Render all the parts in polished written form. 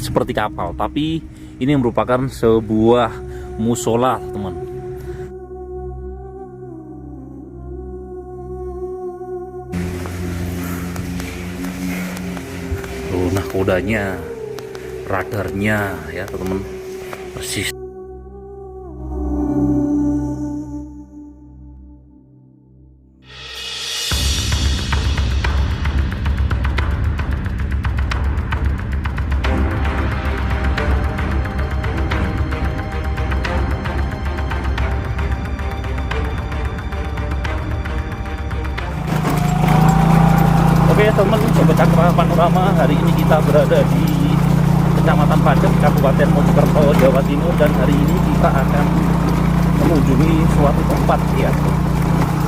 seperti kapal, tapi ini merupakan sebuah musola, teman. Tuh, nah kodanya, radarnya ya teman-teman, persis. Oke teman, Sobat Cakra Panorama, hari ini kita berada di Kecamatan Pacet, Kabupaten Mojokerto, Jawa Timur, dan hari ini kita akan mengunjungi suatu tempat ya,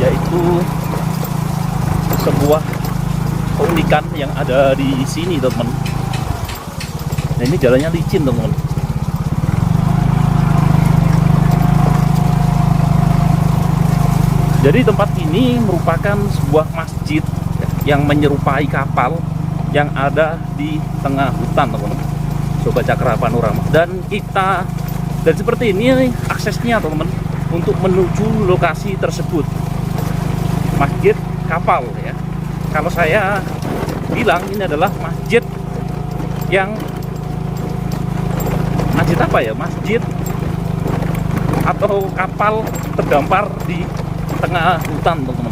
yaitu sebuah keunikan yang ada di sini teman. Nah ini jalannya licin teman. Jadi tempat ini merupakan sebuah masjid yang menyerupai kapal yang ada di tengah hutan, teman-teman, Sobat Cakra Panorama. Dan seperti ini aksesnya, teman-teman, untuk menuju lokasi tersebut, masjid kapal ya. Kalau saya bilang ini adalah masjid apa ya? Masjid atau kapal terdampar di tengah hutan, teman-teman.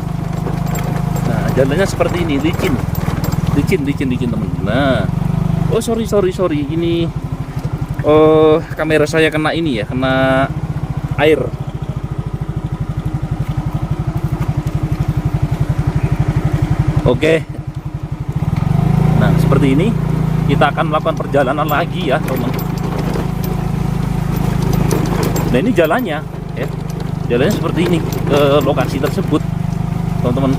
Nah, jalannya seperti ini, licin teman. Nah, oh sorry, ini kamera saya kena ini ya, kena air. Oke. Nah, seperti ini kita akan melakukan perjalanan lagi ya, teman. Nah, ini jalannya ya. Jalannya seperti ini ke lokasi tersebut, teman-teman.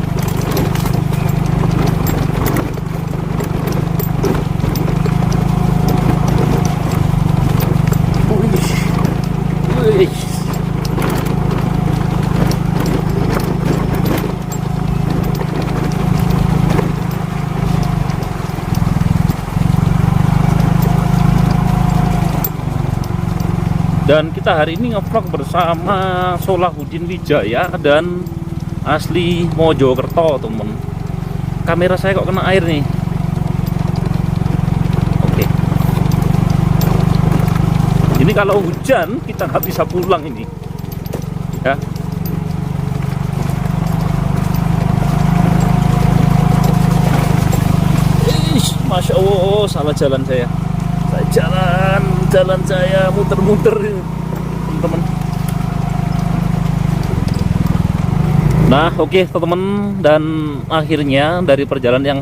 Dan kita hari ini ngevlog bersama Solahuddin Wijaya dan asli Mojokerto, teman. Kamera saya kok kena air nih. Oke. Ini kalau hujan kita nggak bisa pulang ini, ya. Masya Allah, salah jalan saya. Jalan saya muter-muter, teman-teman. Nah, oke, teman-teman, dan akhirnya dari perjalanan yang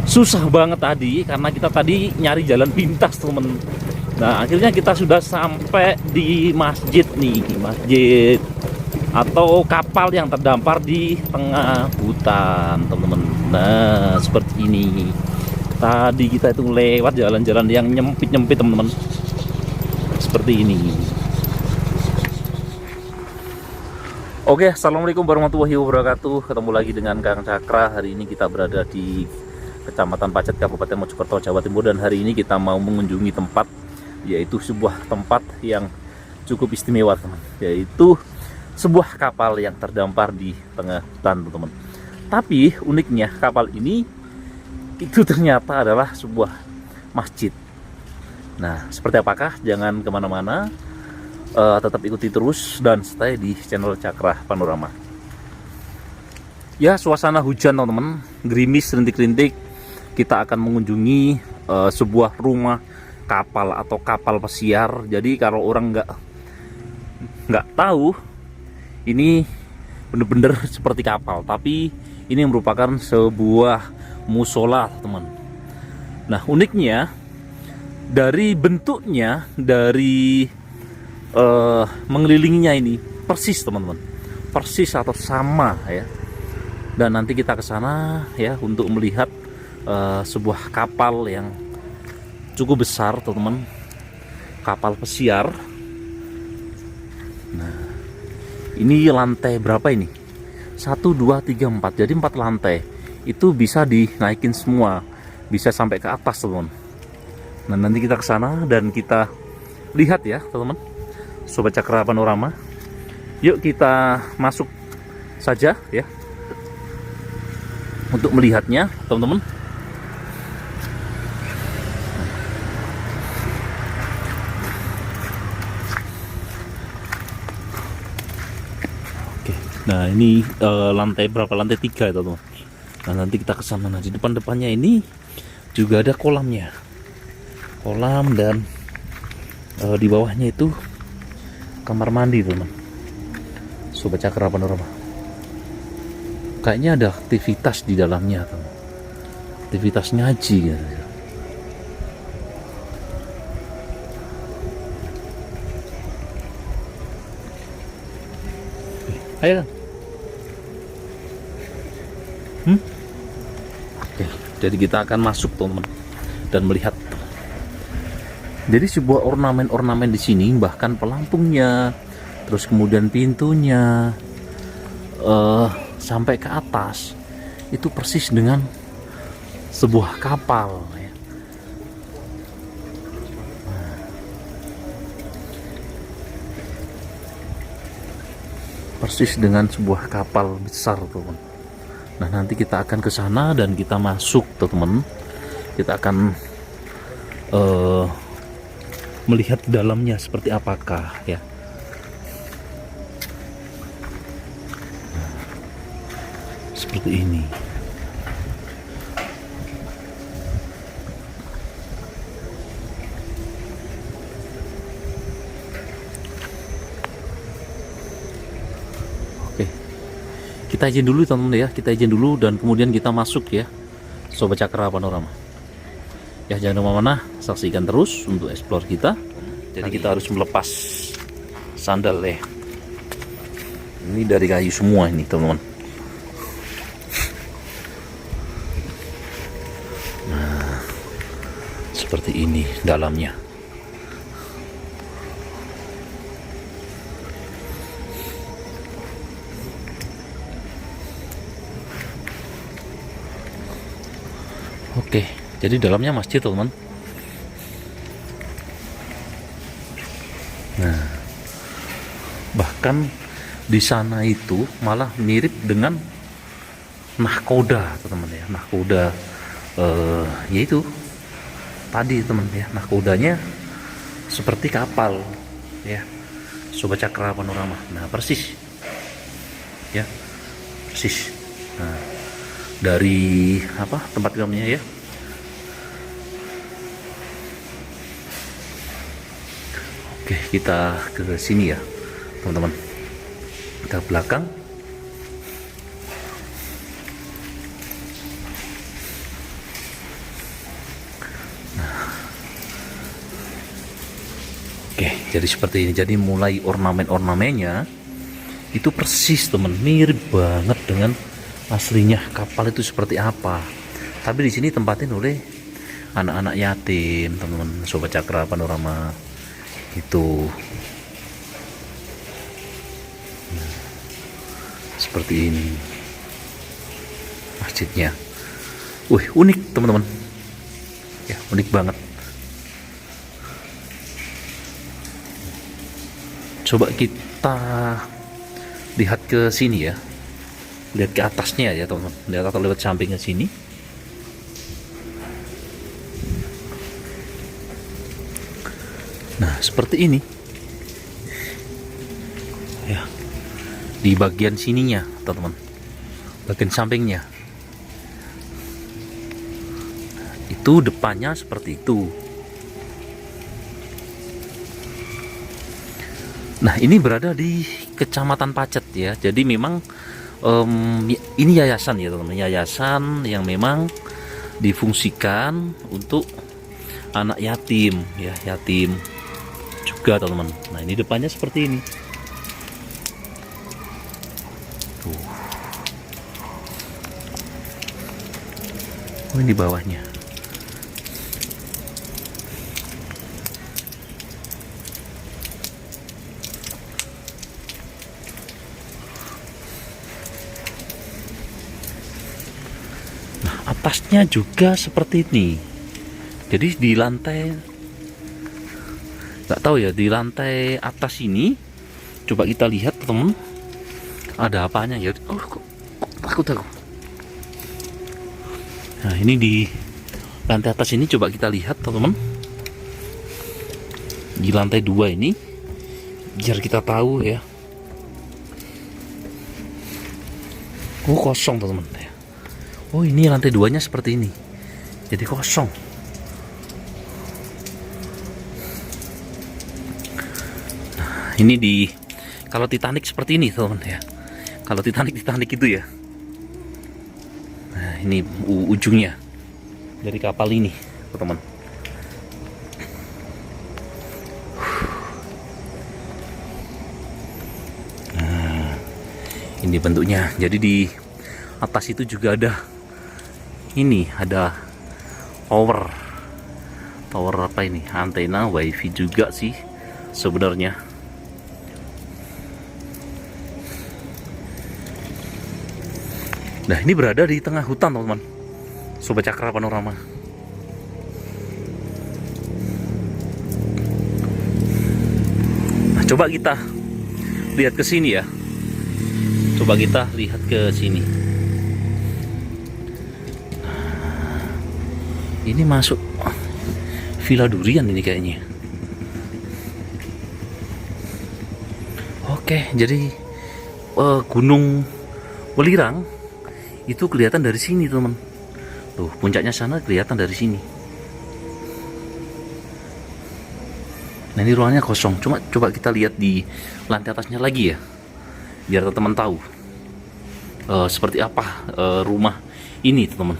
susah banget tadi, karena kita tadi nyari jalan pintas, teman. Nah, akhirnya kita sudah sampai di masjid nih, masjid atau kapal yang terdampar di tengah hutan, teman-teman. Nah, seperti ini. Tadi kita itu lewat jalan-jalan yang nyempit-nyempit, teman-teman, seperti ini. Oke, assalamualaikum warahmatullahi wabarakatuh. Ketemu lagi dengan Kang Cakra. Hari ini kita berada di Kecamatan Pacet, Kabupaten Mojokerto, Jawa Timur, dan hari ini kita mau mengunjungi tempat, yaitu sebuah tempat yang cukup istimewa, teman, yaitu sebuah kapal yang terdampar di tengah hutan, teman-teman. Tapi uniknya kapal ini itu ternyata adalah sebuah masjid. Nah, seperti apakah? Jangan kemana-mana, tetap ikuti terus dan stay di channel Cakra Panorama. Ya, suasana hujan, teman-teman, gerimis, rintik-rintik. Kita akan mengunjungi sebuah rumah kapal atau kapal pesiar. Jadi kalau orang nggak tahu, ini bener-bener seperti kapal, tapi ini merupakan sebuah musola, teman. Nah, uniknya dari bentuknya, dari mengelilinginya ini persis, teman-teman, persis atau sama ya. Dan nanti kita ke sana ya untuk melihat sebuah kapal yang cukup besar, teman-teman, kapal pesiar. Nah, ini lantai berapa ini? 1, 2, 3, 4. Jadi 4 lantai. Itu bisa dinaikin semua, bisa sampai ke atas, teman. Nah, nanti kita ke sana dan kita lihat ya, teman-teman. Sobat Cakra Panorama. Yuk kita masuk saja ya. Untuk melihatnya, teman-teman. Oke. Nah, ini lantai berapa? Lantai 3 ya, teman-teman. Nah, nanti kita ke sana. Nah, di depannya ini juga ada kolamnya. Kolam dan di bawahnya itu kamar mandi, teman. Sobat Cakra Panorama. Kayaknya ada aktivitas di dalamnya, teman. Aktivitas ngaji ya. Ayo. Oke, jadi kita akan masuk, teman, dan melihat. Jadi sebuah ornamen-ornamen di sini, bahkan pelampungnya, terus kemudian pintunya, sampai ke atas, itu persis dengan sebuah kapal. Ya. Persis dengan sebuah kapal besar, teman. Nah, nanti kita akan ke sana dan kita masuk, teman. Kita akan melihat dalamnya seperti apakah ya. Seperti ini. Oke. Kita izin dulu, teman-teman ya. Kita izin dulu dan kemudian kita masuk ya. Sobat Cakra Panorama. Ya, jangan kemana-mana, saksikan terus untuk explore kita. Jadi kita harus melepas sandal ya. Ini dari kayu semua ini, teman-teman. Nah, seperti ini dalamnya. Oke, jadi dalamnya masjid, teman. Nah, bahkan di sana itu malah mirip dengan nahkoda, teman ya. Nahkoda, yaitu tadi, teman ya. Nahkodanya seperti kapal, ya. Sobat Cakra Panorama. Nah, persis, ya, persis. Nah, dari apa tempat filmnya ya. Oke, kita ke sini ya, teman-teman. Kita ke belakang. Nah. Oke, jadi seperti ini. Jadi mulai ornamen-ornamennya itu persis, teman, mirip banget dengan aslinya kapal itu seperti apa. Tapi di sini tempatin oleh anak-anak yatim, teman-teman. Sobat Cakra Panorama. Itu seperti ini masjidnya. Unik, teman-teman ya, unik banget. Coba kita lihat ke sini ya, lihat ke atasnya ya, teman-teman. Lihat atau lewat sampingnya sini. Nah, seperti ini ya, di bagian sininya, teman-teman, bagian sampingnya itu, depannya seperti itu. Nah, ini berada di Kecamatan Pacet ya. Jadi memang ini yayasan ya, teman-teman, yayasan yang memang difungsikan untuk anak yatim ya, yatim juga, teman-teman. Nah, ini depannya seperti ini. Tuh. Oh, ini di bawahnya. Nah, atasnya juga seperti ini. Jadi di lantai, nggak tahu ya, di lantai atas ini coba kita lihat teman, ada apanya ya. Oh, kok takut aku. Nah, ini di lantai atas ini coba kita lihat teman-teman. Di lantai 2 ini biar kita tahu ya. Oh, kosong teman-teman. Oh, ini lantai 2-nya seperti ini. Jadi kosong. Nah, ini di kalau Titanic seperti ini teman-teman ya. Kalau Titanic itu ya. Nah, ini ujungnya dari kapal ini, teman-teman. Nah, ini bentuknya. Jadi di atas itu juga ada tower apa ini? Antena wifi juga sih sebenarnya. Nah, ini berada di tengah hutan teman-teman, Sobat Cakra Panorama. Nah, coba kita lihat ke sini ya. Coba kita lihat ke sini. Nah, ini masuk Villa Durian ini kayaknya. Oke, jadi Gunung Welirang itu kelihatan dari sini teman. Tuh, puncaknya sana kelihatan dari sini. Nah, ini ruangnya kosong. Coba kita lihat di lantai atasnya lagi ya, biar teman-teman tahu seperti apa rumah ini teman.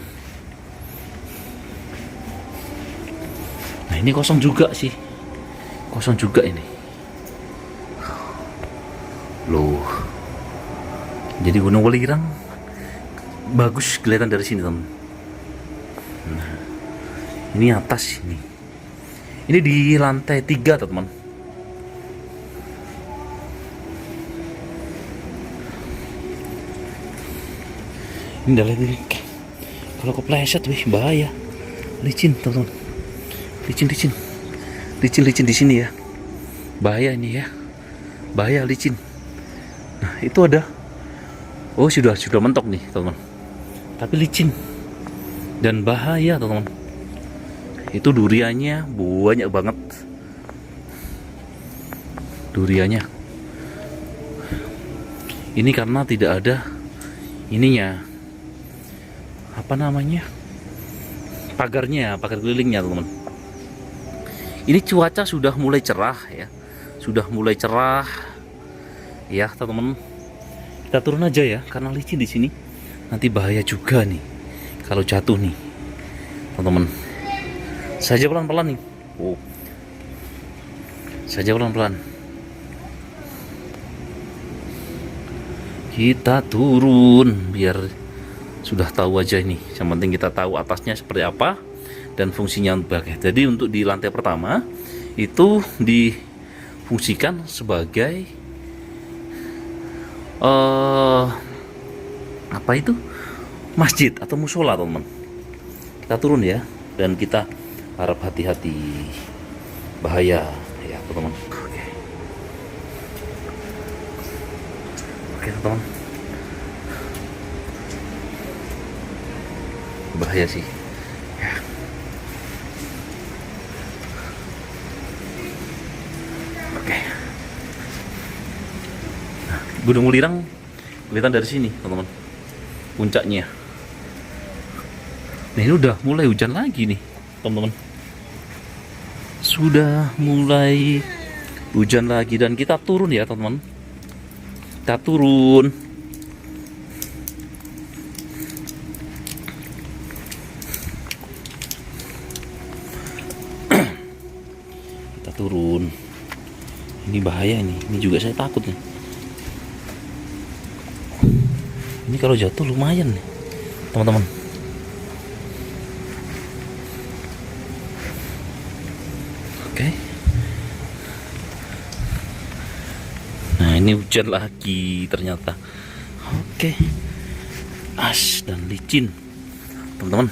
Nah, ini kosong juga sih. Kosong juga ini. Loh. Jadi Gunung Welirang bagus kelihatan dari sini teman. Nah, ini atas ini. Ini di lantai 3 teman. Ini dari kalau kepleset wih bahaya. Licin teman. Licin di sini ya. Bahaya ini ya. Bahaya licin. Nah, itu ada. Oh, sudah mentok nih teman. Tapi licin dan bahaya teman-teman. Itu duriannya banyak banget. Duriannya. Ini karena tidak ada ininya. Apa namanya? Pagar kelilingnya teman-teman. Ini cuaca sudah mulai cerah ya. Sudah mulai cerah. Ya, teman-teman. Kita turun aja ya, karena licin di sini. Nanti bahaya juga nih kalau jatuh nih, teman-teman. Saja pelan-pelan nih. Oh, saja pelan-pelan. Kita turun biar sudah tahu aja ini. Yang penting kita tahu atasnya seperti apa dan fungsinya sebagai. Jadi untuk di lantai pertama itu difungsikan sebagai apa itu, masjid atau musola teman. Kita turun ya, dan kita harap hati-hati, bahaya ya teman. Oke teman, bahaya sih ya. Oke. Nah, Gunung Welirang kelihatan dari sini teman-teman, puncaknya. Nah, ini udah mulai hujan lagi nih teman-teman. Sudah mulai hujan lagi dan kita turun ya teman-teman. Kita turun. Kita turun. Ini bahaya ini. Ini juga saya takut nih. Ini kalau jatuh lumayan nih teman-teman. Oke. Nah, ini hujan lagi ternyata. Oke. As dan licin teman-teman.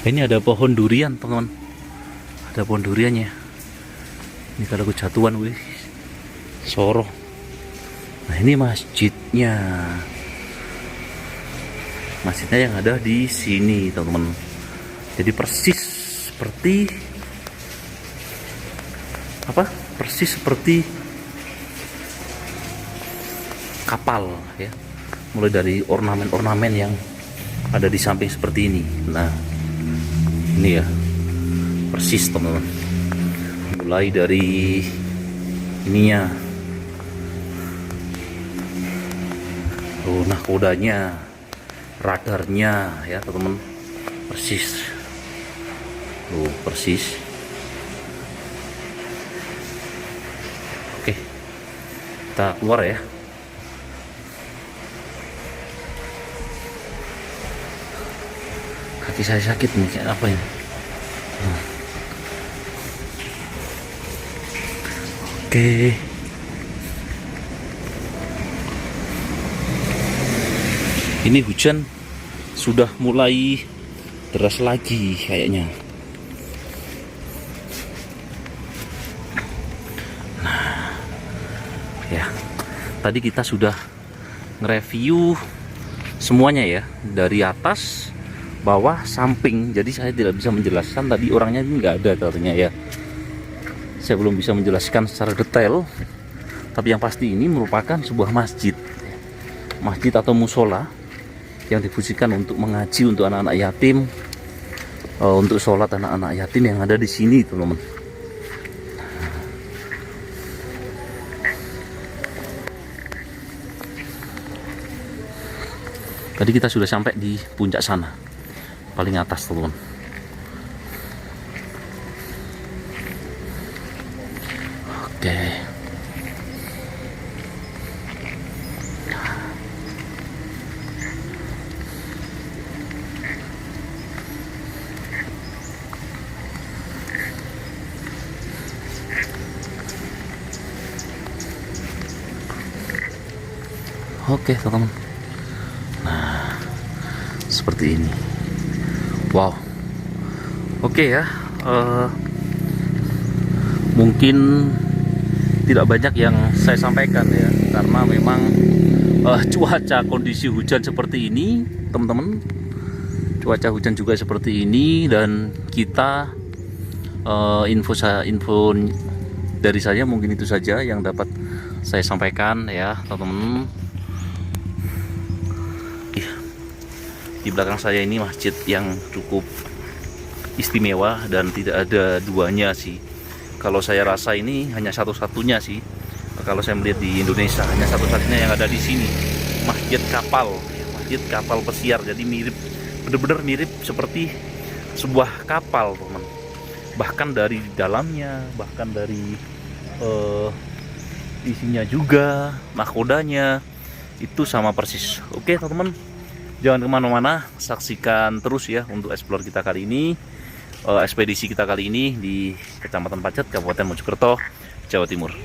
Ini ada pohon durian, teman-teman. Ada pohon duriannya. Ini kalau kejatuhan, wih, soro. Nah, ini masjidnya. Masjidnya yang ada di sini, teman-teman. Jadi persis seperti apa? Persis seperti kapal, ya. Mulai dari ornamen-ornamen yang ada di samping seperti ini. Nah, ini ya, persis, teman-teman. Mulai dari ininya, nahkodanya, radarnya, ya teman-teman, persis. Persis. Oke, kita keluar ya. Kaki saya sakit nih, kayak apa ini? Oke. Ini hujan sudah mulai deras lagi kayaknya. Nah, ya. Tadi kita sudah nge-review semuanya ya, dari atas, bawah, samping. Jadi saya tidak bisa menjelaskan, tadi orangnya ini nggak ada katanya ya. Saya belum bisa menjelaskan secara detail, tapi yang pasti ini merupakan sebuah masjid atau musola yang difungsikan untuk mengaji untuk anak-anak yatim, untuk sholat anak-anak yatim yang ada di sini, teman-teman. Tadi kita sudah sampai di puncak sana, paling atas, teman-teman. Oke. Oke, teman-teman. Nah, seperti ini. Wow. Oke ya. Mungkin tidak banyak yang saya sampaikan ya, karena memang cuaca kondisi hujan seperti ini, teman-teman. Cuaca hujan juga seperti ini, dan kita info dari saya mungkin itu saja yang dapat saya sampaikan ya, teman-teman. Di belakang saya ini masjid yang cukup istimewa dan tidak ada duanya sih. Kalau saya rasa ini hanya satu-satunya sih. Kalau saya melihat di Indonesia hanya satu-satunya yang ada di sini. Masjid kapal pesiar. Jadi mirip, benar-benar mirip seperti sebuah kapal, teman. Bahkan dari dalamnya, bahkan dari isinya juga, nahkodanya itu sama persis. Oke, teman-teman. Jangan kemana-mana, saksikan terus ya untuk explore kita kali ini, ekspedisi kita kali ini di Kecamatan Pacet, Kabupaten Mojokerto, Jawa Timur.